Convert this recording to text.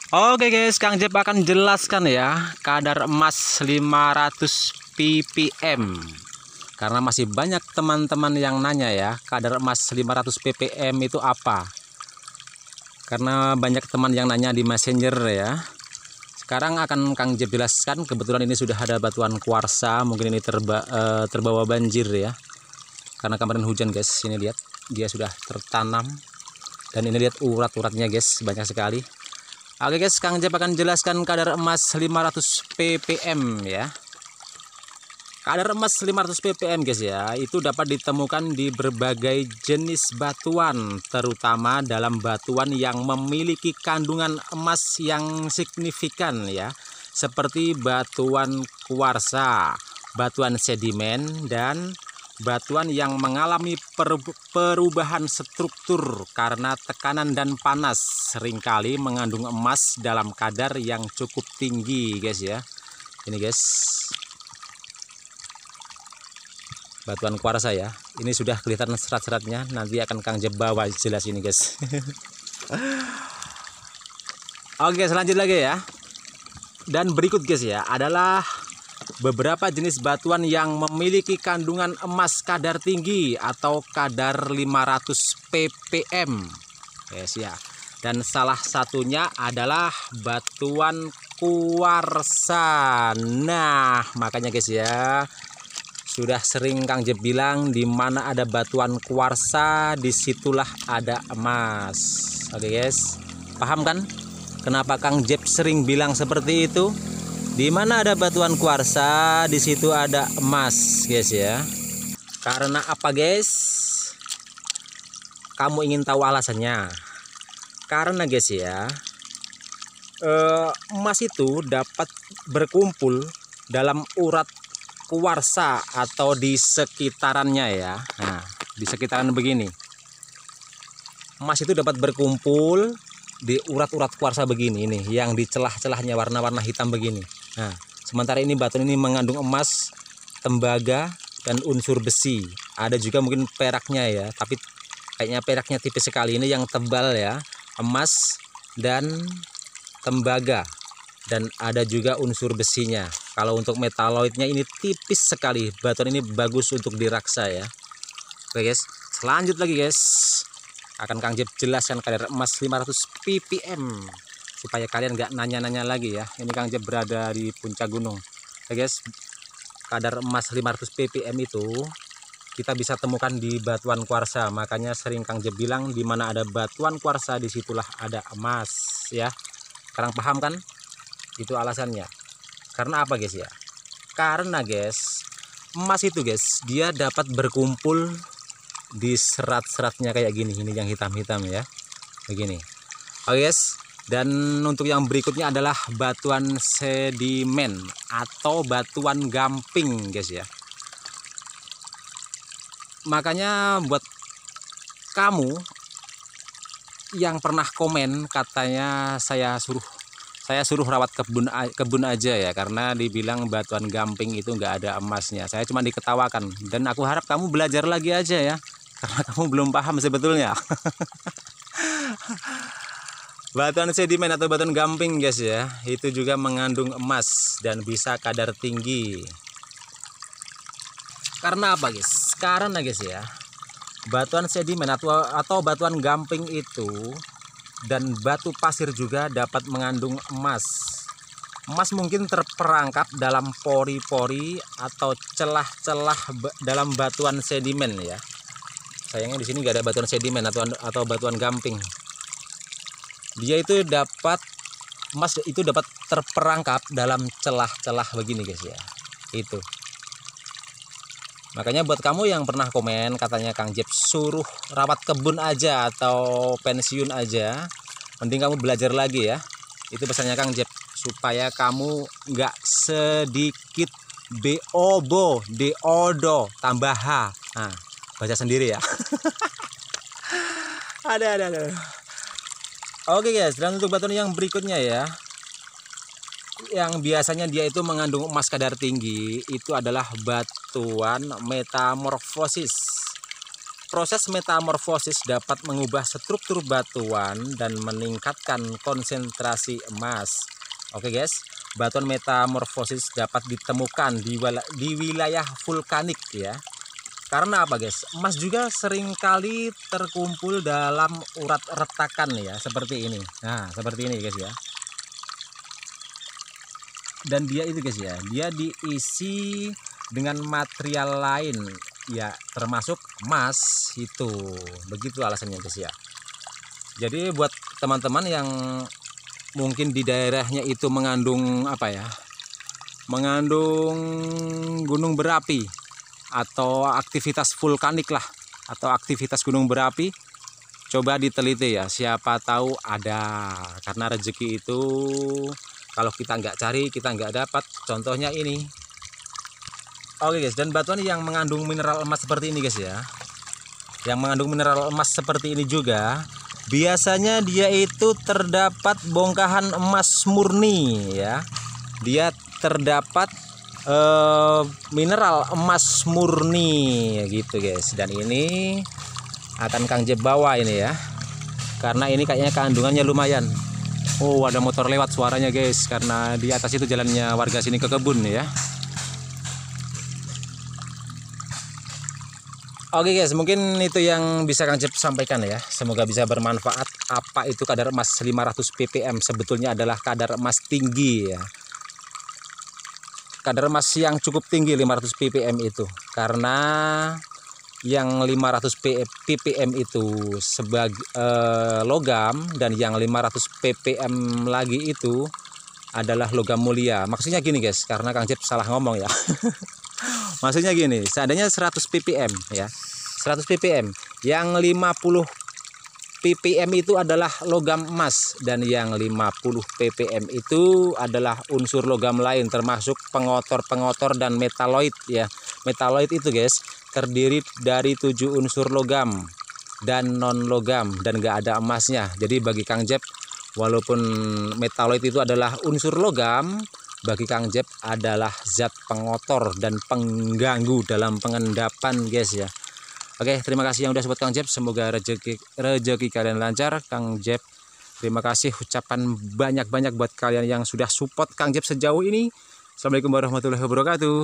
Oke guys, Kang Jep akan jelaskan ya kadar emas 500 ppm. Karena masih banyak teman-teman yang nanya ya, kadar emas 500 ppm itu apa? Karena banyak teman yang nanya di Messenger ya. Sekarang akan Kang Jep jelaskan, kebetulan ini sudah ada batuan kuarsa, mungkin ini terbawa banjir ya. Karena kemarin hujan guys, ini lihat dia sudah tertanam. Dan ini lihat urat-uratnya guys, banyak sekali. Oke guys, Kang Jep akan jelaskan kadar emas 500 ppm ya. Kadar emas 500 ppm guys ya, itu dapat ditemukan di berbagai jenis batuan, terutama dalam batuan yang memiliki kandungan emas yang signifikan ya, seperti batuan kuarsa, batuan sedimen, dan batuan yang mengalami perubahan struktur karena tekanan dan panas, seringkali mengandung emas dalam kadar yang cukup tinggi guys ya. Ini guys, batuan kuarsa ya, ini sudah kelihatan serat-seratnya, nanti akan Kang Jep bawa jelas ini guys. Oke, selanjut lagi ya. Dan berikut guys ya adalah beberapa jenis batuan yang memiliki kandungan emas kadar tinggi atau kadar 500 ppm guys ya. Dan salah satunya adalah batuan kuarsa. Nah, makanya guys ya, sudah sering Kang Jep bilang, di mana ada batuan kuarsa disitulah ada emas. Oke guys, paham kan kenapa Kang Jep sering bilang seperti itu? Di mana ada batuan kuarsa, di situ ada emas, guys ya. Karena apa, guys? Kamu ingin tahu alasannya? Karena guys ya, emas itu dapat berkumpul dalam urat kuarsa atau di sekitarannya ya. Nah, di sekitaran begini. Emas itu dapat berkumpul di urat-urat kuarsa begini, ini yang di celah-celahnya warna-warna hitam begini. Nah, sementara ini batuan ini mengandung emas, tembaga, dan unsur besi. Ada juga mungkin peraknya ya, tapi kayaknya peraknya tipis sekali. Ini yang tebal ya, emas dan tembaga, dan ada juga unsur besinya. Kalau untuk metaloidnya ini tipis sekali. Batuan ini bagus untuk diraksa ya. Oke guys, selanjut lagi guys, akan Kang Jep jelaskan kadar emas 500 ppm supaya kalian nggak nanya-nanya lagi ya. Ini Kang Jep berada di puncak gunung. Oke guys, kadar emas 500 ppm itu kita bisa temukan di batuan kuarsa. Makanya sering Kang Jep bilang, di mana ada batuan kuarsa disitulah ada emas ya. Sekarang paham kan? Itu alasannya. Karena apa guys ya? Karena guys, emas itu guys, dia dapat berkumpul di serat-seratnya kayak gini. Ini yang hitam-hitam ya, begini. Oke guys, dan untuk yang berikutnya adalah batuan sedimen atau batuan gamping guys ya. Makanya buat kamu yang pernah komen katanya saya suruh rawat kebun aja ya, karena dibilang batuan gamping itu nggak ada emasnya. Saya cuma diketawakan, dan aku harap kamu belajar lagi aja ya, karena kamu belum paham sebetulnya. Batuan sedimen atau batuan gamping guys ya, itu juga mengandung emas dan bisa kadar tinggi. Karena apa guys? Karena guys ya, batuan sedimen atau batuan gamping itu dan batu pasir juga dapat mengandung emas. Emas mungkin terperangkap dalam pori-pori atau celah-celah dalam batuan sedimen ya. Sayangnya di sini nggak ada batuan sedimen atau batuan gamping. Dia itu emas itu dapat terperangkap dalam celah-celah begini guys ya. Itu. Makanya buat kamu yang pernah komen katanya Kang Jep suruh rawat kebun aja atau pensiun aja, mending kamu belajar lagi ya. Itu pesannya Kang Jep, supaya kamu nggak sedikit beobo, deodo, tambah H. Nah, baca sendiri ya. Ada. Oke guys, dan untuk batuan yang berikutnya ya, yang biasanya dia itu mengandung emas kadar tinggi, itu adalah batuan metamorfosis. Proses metamorfosis dapat mengubah struktur batuan dan meningkatkan konsentrasi emas. Oke guys, batuan metamorfosis dapat ditemukan di wilayah vulkanik ya. Karena apa guys? Emas juga seringkali terkumpul dalam urat retakan ya, seperti ini. Nah, seperti ini guys ya. Dan dia itu guys ya, dia diisi dengan material lain ya, termasuk emas itu. Begitu alasannya guys ya. Jadi buat teman-teman yang mungkin di daerahnya itu mengandung apa ya, mengandung gunung berapi atau aktivitas vulkanik lah, atau aktivitas gunung berapi, coba diteliti ya, siapa tahu ada. Karena rezeki itu kalau kita nggak cari kita nggak dapat. Contohnya ini. Oke guys, dan batuan yang mengandung mineral emas seperti ini guys ya, yang mengandung mineral emas seperti ini juga biasanya dia itu terdapat bongkahan emas murni ya. Dia terdapat mineral emas murni gitu guys. Dan ini akan Kang Jeb bawa ini ya, karena ini kayaknya kandungannya lumayan. Oh, ada motor lewat suaranya guys, karena di atas itu jalannya warga sini ke kebun ya. Oke guys, mungkin itu yang bisa Kang Jeb sampaikan ya. Semoga bisa bermanfaat. Apa itu kadar emas 500 ppm? Sebetulnya ppm kadar emas tinggi ya. Kadar emas yang cukup tinggi 500 ppm itu. Karena yang 500 ppm itu sebagai logam, dan yang 500 ppm lagi itu adalah logam mulia. Maksudnya gini guys, karena Kang Jeb salah ngomong ya. Maksudnya gini, seandainya 100 ppm ya, 100 ppm, yang 50 ppm itu adalah logam emas, dan yang 50 ppm itu adalah unsur logam lain, termasuk pengotor-pengotor dan metaloid ya. Metaloid itu guys terdiri dari 7 unsur logam dan non logam, dan gak ada emasnya. Jadi bagi Kang Jeb, walaupun metaloid itu adalah unsur logam, bagi Kang Jeb adalah zat pengotor dan pengganggu dalam pengendapan guys ya. Oke, terima kasih yang udah support Kang Jeb. Semoga rezeki kalian lancar. Kang Jeb, terima kasih, ucapan banyak-banyak buat kalian yang sudah support Kang Jeb sejauh ini. Assalamualaikum warahmatullahi wabarakatuh.